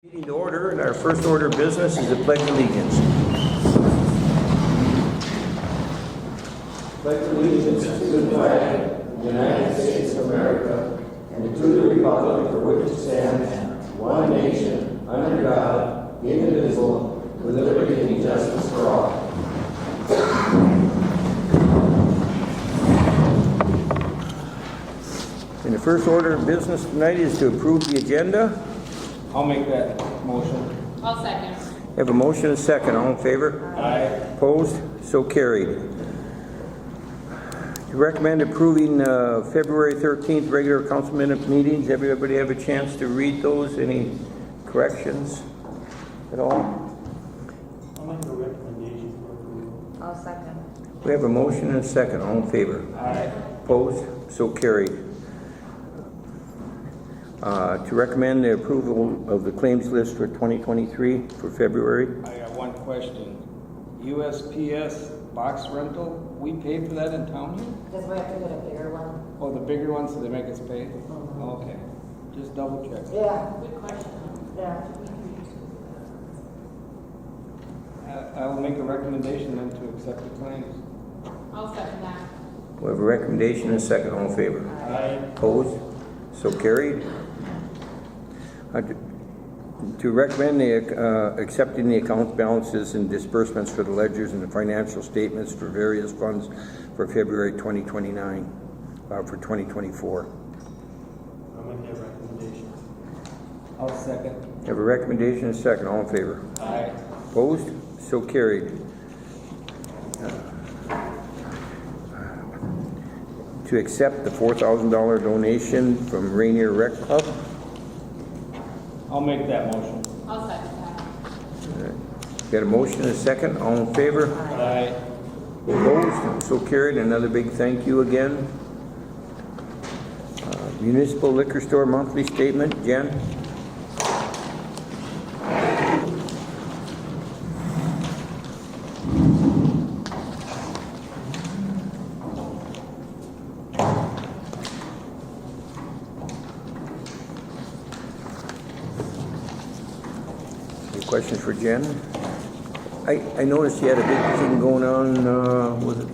Meeting to order, and our first order of business is the Pledge of Allegiance. Pledge allegiance to the flag of the United States of America and to the republic for which it stands, one nation, under God, indivisible, with liberty and justice for all. And the first order of business tonight is to approve the agenda. I'll make that motion. I'll second. We have a motion and a second. All in favor? Aye. Opposed? So carried. To recommend approving February 13th regular council minute meetings. Everybody have a chance to read those? Any corrections at all? I'll make a recommendation for approval. I'll second. We have a motion and a second. All in favor? Aye. Opposed? So carried. To recommend the approval of the claims list for 2023 for February. I got one question. USPS box rental, we pay for that in town here? Because we have to get a bigger one. Oh, the bigger one, so they make us pay? Okay. Just double check. Yeah. Good question. Yeah. I will make a recommendation then to accept the claims. I'll second that. We have a recommendation and a second. All in favor? Aye. Opposed? So carried. To recommend the accepting the account balances and disbursements for the ledgers and the financial statements for various funds for February 2029, for 2024. I'll make that recommendation. I'll second. We have a recommendation and a second. All in favor? Aye. Opposed? So carried. To accept the $4,000 donation from Ranier Rec Club. I'll make that motion. I'll second that. Got a motion and a second. All in favor? Aye. Opposed? So carried. Another big thank you again. Municipal liquor store monthly statement. Jen? Any questions for Jen? I noticed you had a big thing going on, was it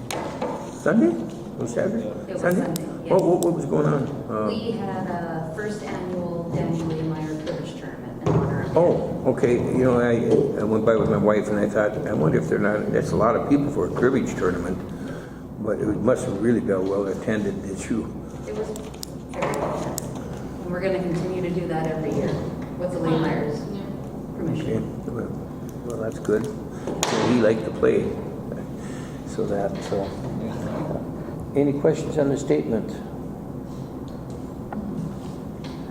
Sunday? Was it Saturday? It was Sunday, yes. What was going on? We had a first annual Daniel Meyer cribbage tournament in honor of him. Oh, okay. You know, I went by with my wife and I thought, I wonder if they're not, that's a lot of people for a cribbage tournament, but it must have really been well attended, did you? It was very well attended. And we're going to continue to do that every year with the Lee Myers Okay, permission. well, that's good. He liked to play, so. Any questions on the statement?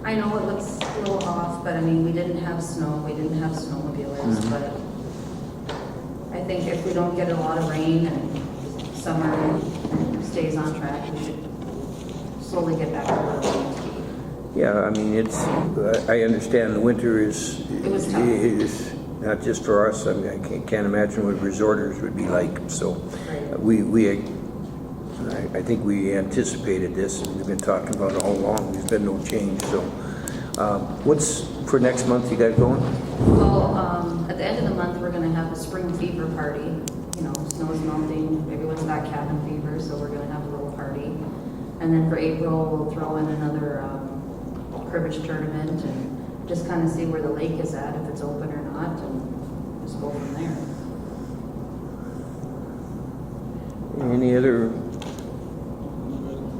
I know it looks a little off, but I mean, we didn't have snow, we didn't have snowmobilers, but I think if we don't get a lot of rain and summer stays on track, we should slowly get back to where we need to be. Yeah, I mean, I understand the winter is not just for us. I mean, I can't imagine what resorters would be like. So I think we anticipated this, and we've been talking about it all along. There's been no change. So what's for next month you got going? Well, at the end of the month, we're going to have a spring fever party. You know, snow is melting, everyone's got cabin fever, so we're going to have a little party. And then for April, we'll throw in another cribbage tournament and just kind of see where the lake is at, if it's open or not, and just go from there. Any other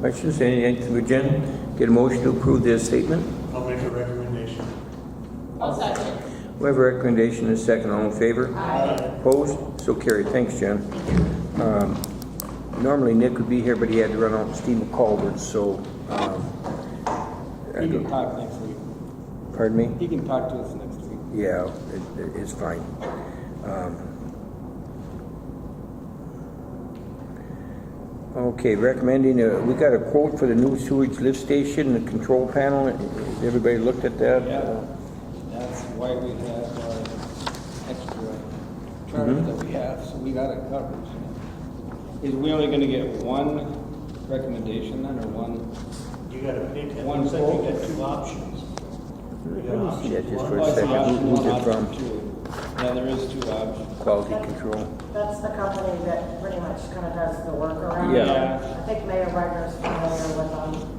questions? Anything for Jen? Get a motion to approve this statement? I'll make a recommendation. I'll second. We have a recommendation and a second. All in favor? Aye. Opposed? So carried. Thanks, Jen. Normally Nick would be here, but he had to run out and steam a culvert, so. He can talk next week. Pardon me? He can talk to us next week. Yeah, it's fine. Okay, recommending, we got a quote for the new sewage lift station, the control panel. Has everybody looked at that? Yeah. That's why we have our extra charge that we have, so we got it covered. Is we only gonna get one recommendation then, or one? You gotta pick it. One Looks like you quote. got two options. Let me see that just for Oh, a I see second. option Who's one, it option from? two. Yeah, there is two options. Quality control. That's the company that pretty much kind of does the work around Yeah. there. I think Mayor Wagner's familiar with them.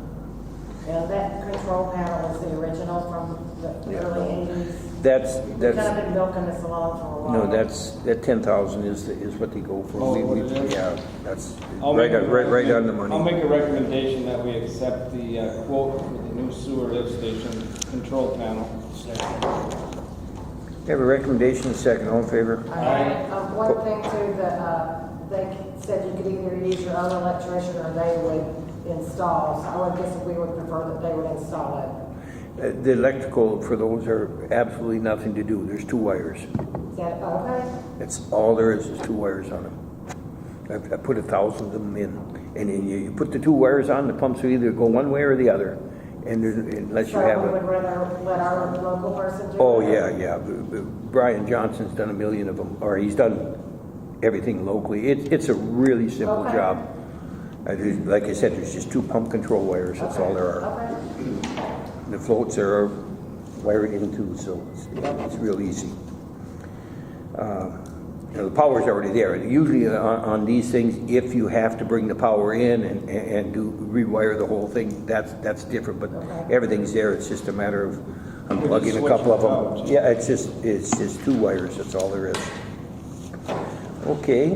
And that control panel is the original from the early 80s. That's, We've kind of that's, been milking this along for a while. no, that 10,000 is what they go for. Oh, what it is? Yeah, that's I'll right make a right on the I'll money. make a recommendation that we accept the quote for the new sewer lift station control panel. We have a recommendation, second, all in favor? Aye. One thing too, that they said you could either use your own electrician or they would install. So I would guess we would prefer that they would install it. The electrical for those are absolutely nothing to do. There's 2 wires. Is that okay? That's all there is 2 wires on them. I put 1,000 of them in, and then you put the 2 wires on, the pumps will either go one way or the other, and unless you So have we a... would rather let our local person do it? Oh, yeah. Brian Johnson's done 1 million of them, or he's done everything locally. It's a really simple Okay. job. Like I said, there's just 2 pump control wires, that's all there are. Okay. The floats are wired in too, so it's real easy. The power's already there. Usually on these things, if you have to bring the power in and rewire the whole thing, that's different. But everything's there. It's just a matter of unplugging a couple of them. Yeah, it's just 2 wires. That's all there is. Okay,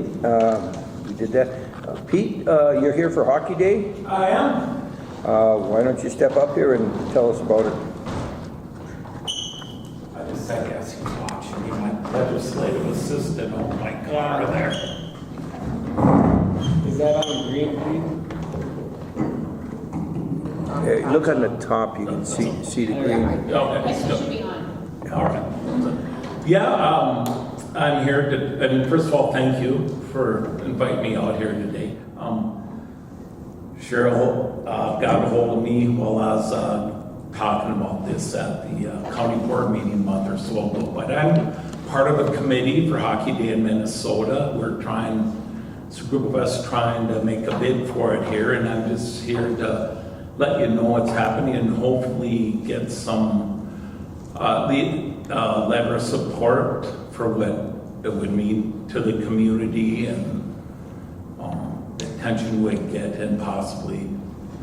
we did that. Pete, you're here for Hockey Day. I am. Why don't you step up here and tell us about it? I just, I guess he's watching me, my legislative assistant on my car there. Is that on green, Look on the top, you can see the green. Okay, Yes, it should be on. all right. Yeah, I'm here to, I mean, first of all, thank you for inviting me out here today. Cheryl got a hold of me while I was talking about this at the county board meeting a month or so ago. But I'm part of a committee for Hockey Day in Minnesota. We're trying, it's a group of us trying to make a bid for it here, and I'm just here to let you know what's happening and hopefully get some letter of support for what it would mean to the community and the attention we get and possibly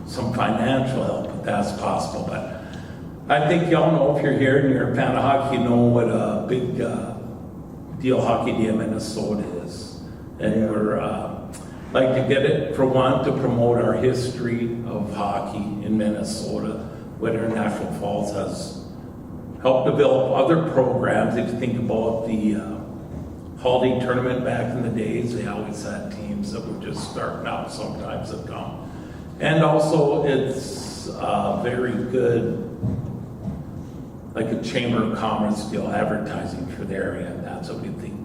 some financial help if that's possible. But I think y'all know, if you're here and you're a fan of hockey, you know what a big deal Hockey Day in Minnesota is. And we're like to get it, for one, to promote our history of hockey in Minnesota, what International Falls has helped develop other programs. If you think about the holiday tournament back in the days, they always had teams that were just starting out sometimes that come. And also it's very good, like a Chamber of Commerce deal, advertising for the area, and that's what we think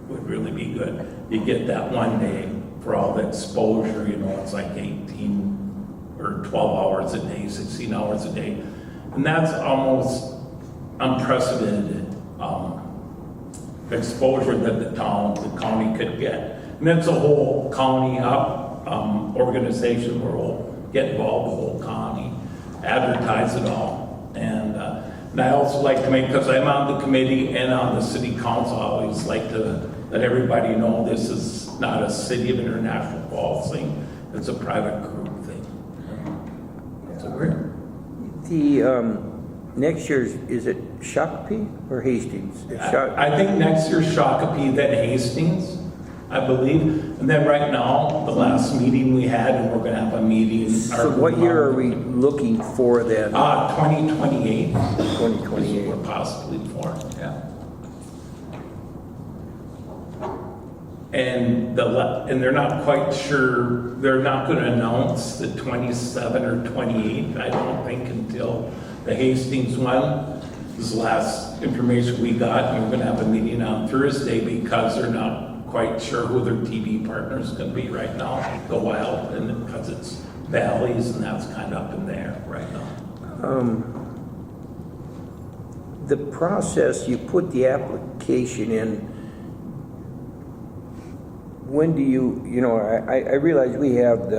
would really be good. You get that one day for all the exposure, you know, it's like 18 or 12 hours a day, 16 hours a day. And that's almost unprecedented exposure that the county could get. And it's a whole county organization where we'll get involved, the whole county, advertise it all. And I also like to make, because I'm on the committee and on the city council, I always like to let everybody know this is not a City of International Falls thing, it's a private group thing. That's a great. The next year's, is it Shakopee or Hastings? It's I think next year's Shakopee, then Hastings, I believe. And then right now, the last meeting we had, and we're gonna have a meeting. So what year are we looking for then? 2028. 2028. Or possibly for, yeah. And they're not quite sure, they're not gonna announce the 27 or 28, I don't think, until the Hastings one. This is the last information we got, and we're gonna have a meeting on Thursday because they're not quite sure who their TV partner is gonna be right now, the Wild, and because it's Valleys, and that's kind of up in there right now. The process, you put the application in, when do you know, I realize we have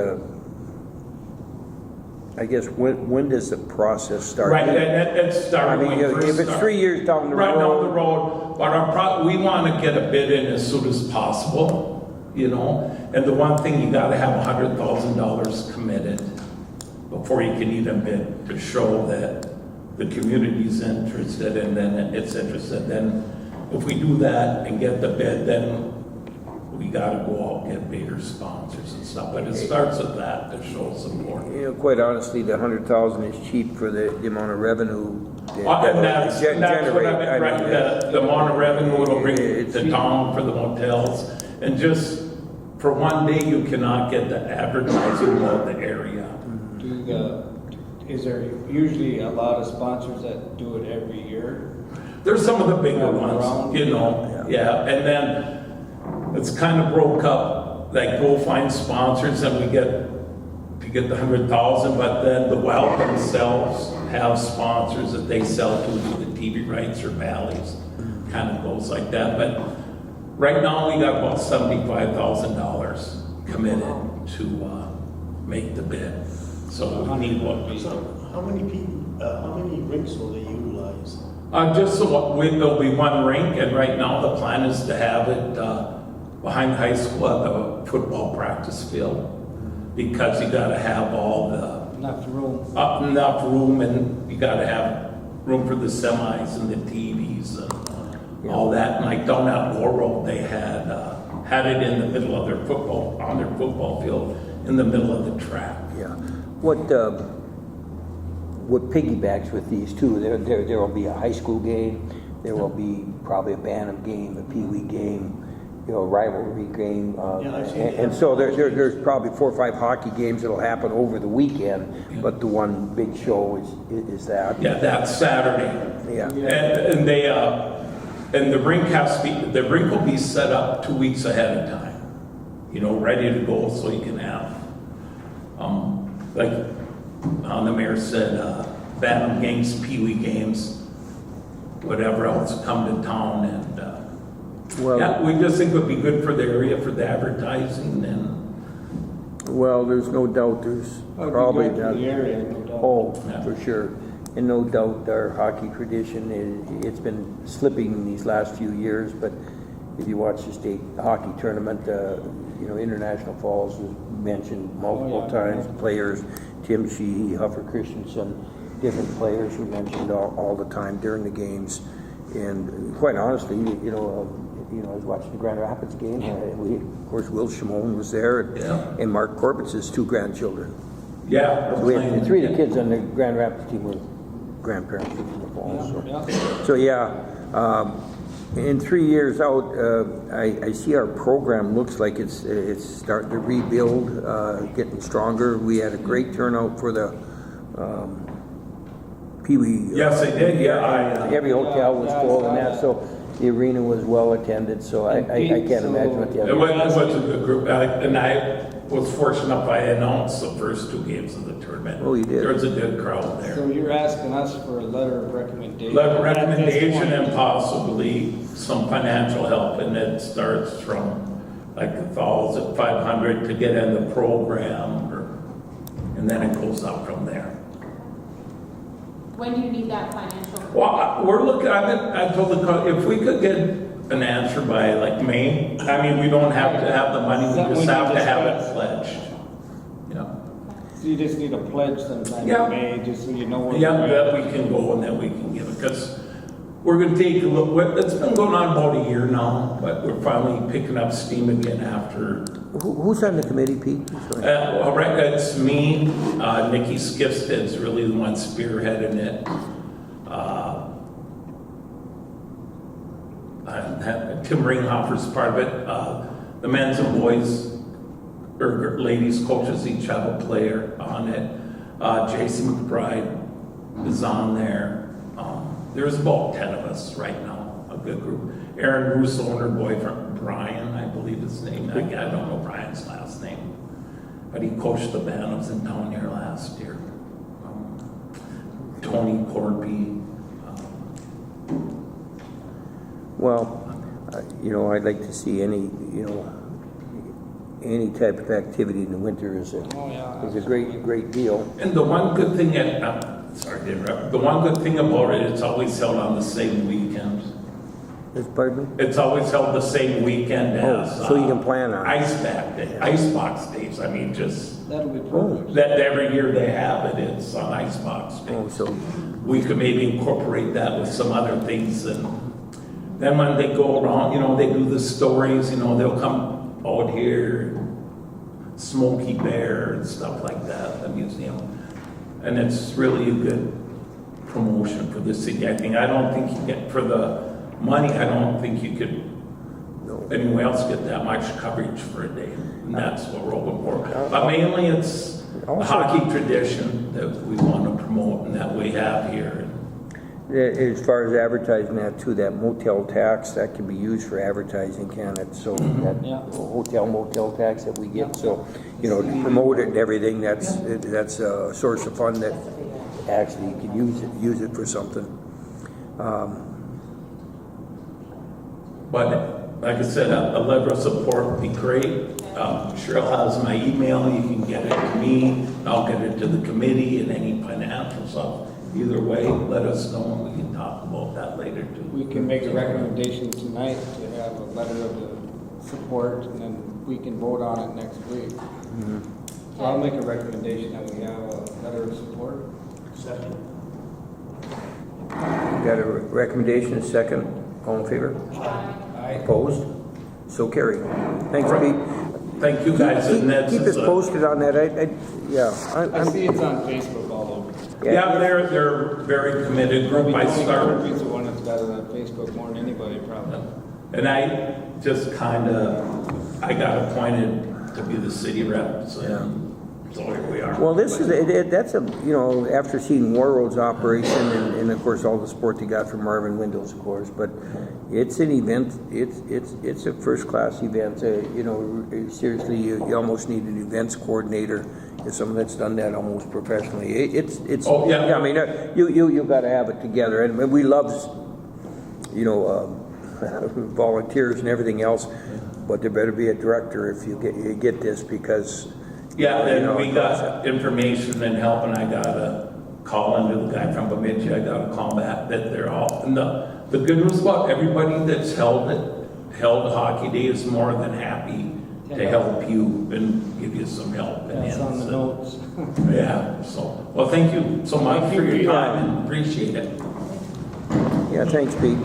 I guess, when does the process start? Right, it I started mean, when we if first it's started. 3 years down the Right down the road. road, but we want to get a bid in as soon as possible, you know? And the one thing, you got to have $100,000 committed before you can even bid, to show that the community's interested, and then it's interested. Then if we do that and get the bid, then we got to go out and get bigger sponsors and stuff. But it starts with that to show support. You know, quite honestly, the 100,000 is cheap for the amount of revenue. And that's what I meant, right, the amount of revenue it'll bring to town for the motels. And just for one day, you cannot get the advertising of the area. Is there usually a lot of sponsors that do it every year? There's some of the bigger Around. ones, you know, yeah. And then it's kind of broke up, like go find sponsors and we get the 100,000, but then the Wild themselves have sponsors that they sell to the TV rights or Valleys. Kind of goes like that. But right now we got about $75,000 committed to make the bid. So we need what So how many rinks will they utilize? just so there'll be one rink, and right now the plan is to have it behind high school at the football practice field, because you got to have all the Enough room. enough room, and you got to have room for the semis and the TVs and all that. And like down at Laurel, they had it in the middle of their football field, in the middle of the track. Yeah. What piggybacks with these two, there will be a high school game, there will be probably a Bantam game, a Pee Wee game, you know, a rivalry game. Yeah, I've seen And that. so there's probably 4 or 5 hockey games that'll happen over the weekend, but the one big show is that. Yeah, that's Saturday. Yeah. And they and the rink will be set up 2 weeks ahead of time, you know, ready to go, so you can have like the mayor said, Bantam games, Pee Wee games, whatever else come to town, and Well, yeah, we just think it would be good for the area, for the advertising, and well, there's no doubt there's probably The area, no doubt. Oh, Yeah. for sure. And no doubt our hockey tradition, it's been slipping these last few years, but if you watch the state hockey tournament, you know, International Falls was mentioned multiple times, players, Tim Sheehy, Huffer Christensen, different players were mentioned all the time during the games. And quite honestly, you know, I was watching the Grand Rapids game, of course, Will Shimon was there, and Mark Corbett's 2 grandchildren. yeah. So we had 3 of the kids on the Grand Rapids team were grandparents from the Falls. So yeah, in 3 years out, I see our program looks like it's starting to rebuild, getting stronger. We had a great turnout for the Pee Wee. Yes, they did, yeah. Every hotel was full and that, so the arena was well attended, so I can't imagine what the It other. was a good group, and I was fortunate enough, I announced the first 2 games of the tournament. Oh, you did? There was a good crowd there. So you're asking us for a letter of recommendation? Letter of recommendation and possibly some financial help, and it starts from like 1,500 to get in the program, and then it goes up from there. When do you need that financial? Well, we're looking, I told if we could get an answer by like May, I mean, we don't have to have the money, we just have to have it pledged. Yeah. So you just need a pledge sometime Yeah. in May, just so you know where Yeah, you're that at. we can go and then we can give it, because we're gonna take a look, it's been going on about a year now, but we're finally picking up steam again after. Who's on the committee, Pete? All right, it's me, Nikki Skifsted's really the one spearheading it. Tim Ringhoffer's part of it. The men's and boys, or ladies coaches each have a player on it. Jason McBride is on there. There's about 10 of us right now, a good group. Aaron Russo and her boyfriend, Brian, I believe his name. I don't know Brian's last name. But he coached the Bantams in town here last year. Tony Corby. Well, you know, I'd like to see any any type of activity in the winter is Oh, yeah. a great deal. And the one good thing, sorry to interrupt, the one good thing about it, it's always held on the same weekend. Pardon me? It's always held the same weekend Oh, as. so you can plan on it. Icebox days, I mean, just, That'll be perfect. that every year they have it, it's on Icebox Oh, days. so, We could maybe incorporate that with some other things, and then when they go around, you know, they do the stories, you know, they'll come out here, Smokey Bear and stuff like that, the museum. And it's really a good promotion for the city. I don't think you get, for the money, I don't think you could, anyone else get that much coverage for a day. And that's what we're hoping for. But mainly it's a hockey tradition that we want to promote and that we have here. as far as advertising that too, that motel tax, that can be used for advertising, can it? So that Yeah. hotel motel tax that we get, so, you know, to promote it and everything, that's a source of fund that actually you can use it for something. But like I said, a letter of support would be great. Cheryl has my email, you can get it to me, I'll get it to the committee and any financial stuff. Either way, let us know and we can talk about that later too. We can make a recommendation tonight to have a letter of support, and then we can vote on it next week. So I'll make a recommendation that we have a letter of support. Second. Got a recommendation, a second, all in favor? Aye. Opposed? So carried. Thanks, Pete. Thank you guys. And that's Keep us posted on that, I see it's on Facebook all over. Yeah, they're very committed group. I started. He's the one that's got it on Facebook more than anybody probably. And I just I got appointed to be the city rep, so here we are. Well, that's after seeing Warroad's operation and of course all the support they got from Marvin Windows, of course, but it's an event, it's a first-class event, seriously, you almost need an events coordinator, someone that's done that almost professionally. Oh, yeah. I mean, you got to have it together, and we love, volunteers and everything else, but there better be a director if you get this, because Yeah, and we got information and help, and I got a call into the guy from Committe. I got a call back that they're all, and the good news about everybody that's held Hockey Day is more than happy to help you and give you some help. That's on the notes. Yeah, so, well, thank you so much for your time and appreciate it. Yeah, thanks, Pete.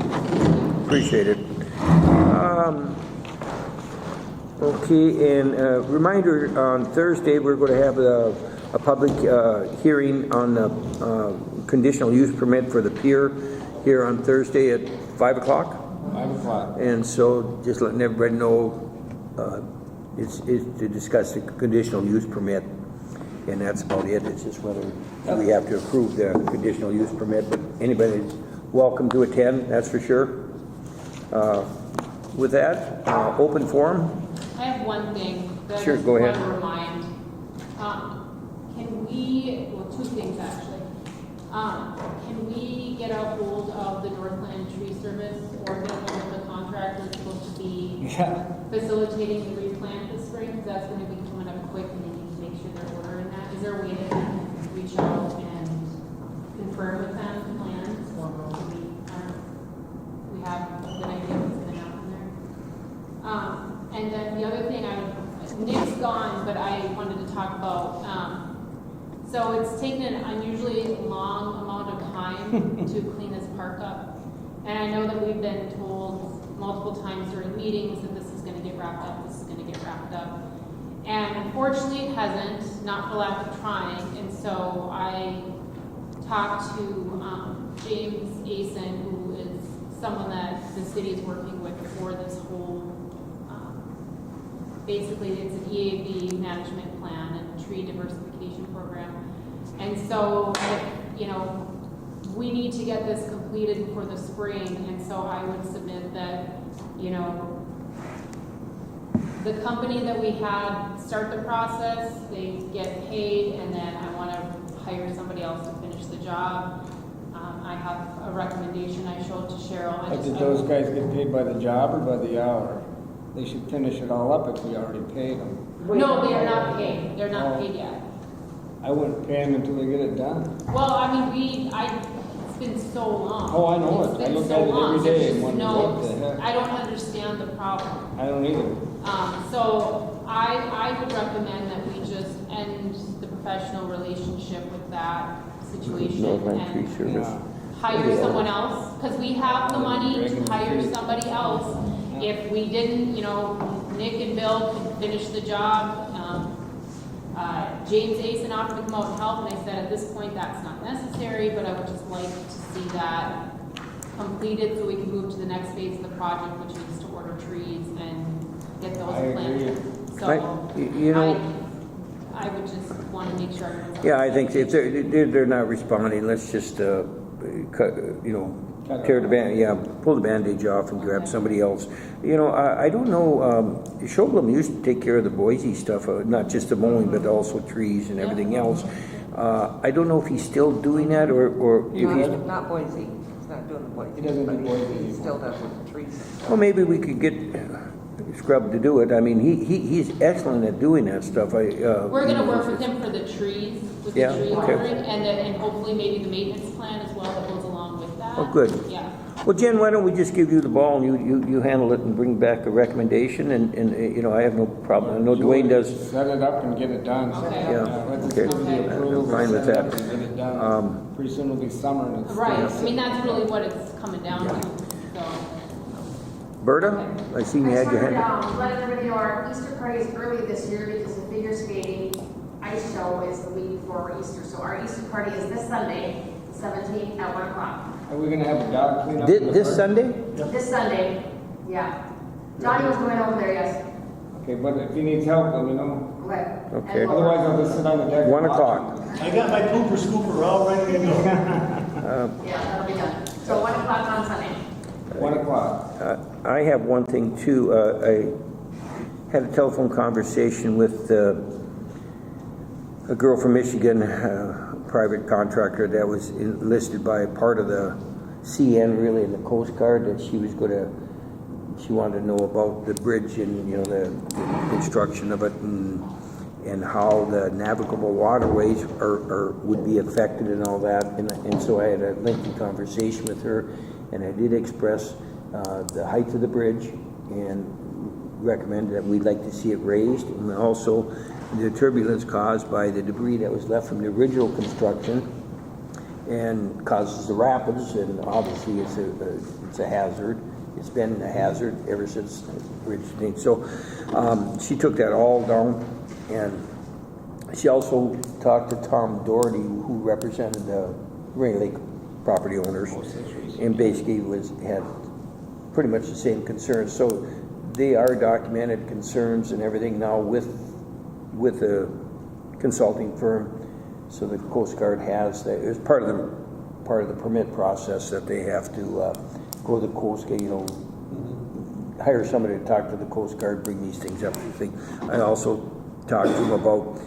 Appreciate it. Okay, and reminder, on Thursday, we're going to have a public hearing on the conditional use permit for the pier here on Thursday at 5 o'clock. 5 o'clock. And so just letting everybody know, it's to discuss the conditional use permit, and that's about it. It's just whether we have to approve the conditional use permit, but anybody's welcome to attend, that's for sure. With that, open forum. I have one thing that I Sure, just go want ahead. to remind. Two things actually. Can we get a hold of the Northland Tree Service or get a hold of the contractor that's supposed to be facilitating the replant this spring? Because that's going to be coming up quick and they need to make sure they're ordering that. Is there a way to reach out and confirm with them plans? We have a good idea what's going to happen there. And then the other thing Nick's gone, but I wanted to talk about, so it's taken an unusually long amount of time to clean this park up. And I know that we've been told multiple times during meetings that this is going to get wrapped up, this is going to get wrapped up. And unfortunately it hasn't, not for lack of trying. And so I talked to James Asen, who is someone that the city is working with for this whole, basically it's an EAV management plan and tree diversification program. And so, we need to get this completed for the spring, and so I would submit that, the company that we had start the process, they get paid, and then I want to hire somebody else to finish the job. I have a recommendation I showed to Cheryl. But did those guys get paid by the job or by the hour? they should finish it all up if we already paid them. No, they are not paid. They're not paid yet. I wouldn't pay them until they get it done. Well, I mean, it's been so long. Oh, I know It's it. I been look so at it every long. day There's and just wonder no- what the heck. I don't understand the problem. I don't either. So I would recommend that we just end the professional relationship with that situation Northland Tree and Service. hire someone else, because we have the money to hire somebody else. If we didn't, Nick and Bill could finish the job. James Asen offered to come out and help, and I said at this point that's not necessary, but I would just like to see that completed so we can move to the next phase of the project, which is to order trees and get those I agree. planted. So I would just want to make sure everyone's. Yeah, I think if they're not responding, let's just, tear the pull the bandage off and grab somebody else. I don't know, Shoblam used to take care of the Boise stuff, not just the mowing, but also trees and everything else. I don't know if he's still doing that or if he's, Not Boise, he's not doing the Boise. He doesn't do but Boise He still does with the trees. well, maybe we could get Scrub to do it. I mean, he's excellent at doing that stuff. We're gonna work with him for the trees, with the Yeah, tree okay. watering, and hopefully maybe the maintenance plan as well that goes along with that. Oh, good. Yeah. Well, Jen, why don't we just give you the ball and you handle it and bring back a recommendation and I have no problem. I know Dwayne does. Set it up and get it done. Okay. Yeah, Let's okay. do the approval, I'm fine with set it up that. and get it done. Pretty soon it'll be summer and it's. Right, I mean, that's really what it's coming down to, so. Berta, I seen you I had just your wanted hand. to let everybody know our Easter party is early this year because the figure skating ice show is the week before Easter. So our Easter party is this Sunday, the 17th at 1 o'clock. Are we gonna have a dog cleanup? in the This park? Sunday? This Sunday, yeah. Johnny was going over there, yes. Okay, but if he needs help, let me know. Okay. Okay. And we'll- Otherwise, I'll just sit on the deck. 1 and watch o'clock. I got my pooper scooper all ready to go. Yeah, that'll be done. So 1 o'clock on Sunday. it. 1 o'clock. I have one thing too. I had a telephone conversation with a girl from Michigan, private contractor that was enlisted by part of the CN, really, in the Coast Guard, that she wanted to know about the bridge and, the construction of it and how the navigable waterways would be affected and all that. And so I had a lengthy conversation with her, and I did express the height of the bridge and recommended that we'd like to see it raised, and also the turbulence caused by the debris that was left from the original construction and causes the rapids, and obviously it's a hazard. It's been a hazard ever since the bridge thing. So she took that all down, and she also talked to Tom Doherty, who represented the Rainy Lake property owners, and basically had pretty much the same concerns. So they are documented concerns and everything now with a consulting firm. So the Coast Guard has that. It's part of the permit process that they have to go to the Coast Guard, hire somebody to talk to the Coast Guard, bring these things up. I also talked to them about,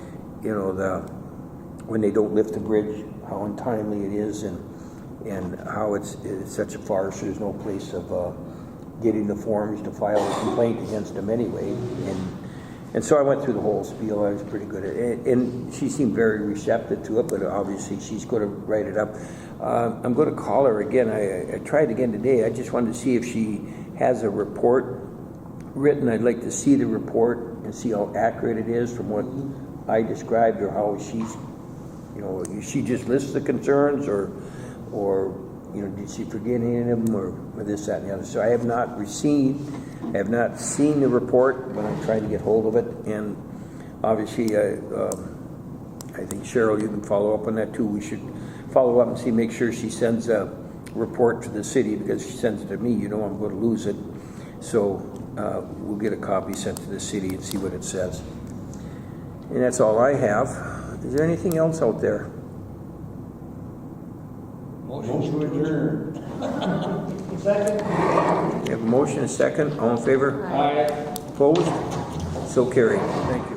when they don't lift the bridge, how untimely it is, and how it's such a farce. There's no place of getting the forms to file a complaint against them anyway. And so I went through the whole spiel. I was pretty good at it. And she seemed very receptive to it, but obviously she's going to write it up. I'm going to call her again. I tried again today. I just wanted to see if she has a report written. I'd like to see the report and see how accurate it is from what I described, or how she's, she just lists the concerns, or did she forget any of them, or this, that, and the other. So I have not seen the report, but I'm trying to get hold of it. And obviously, I think Cheryl, you can follow up on that too. We should follow up and make sure she sends a report to the city, because if she sends it to me, I'm going to lose it. So we'll get a copy sent to the city and see what it says. And that's all I have. Is there anything else out there? Motion to adjourn. Second. We have a motion, a second. All in favor? Aye. Opposed? So carried. Thank you.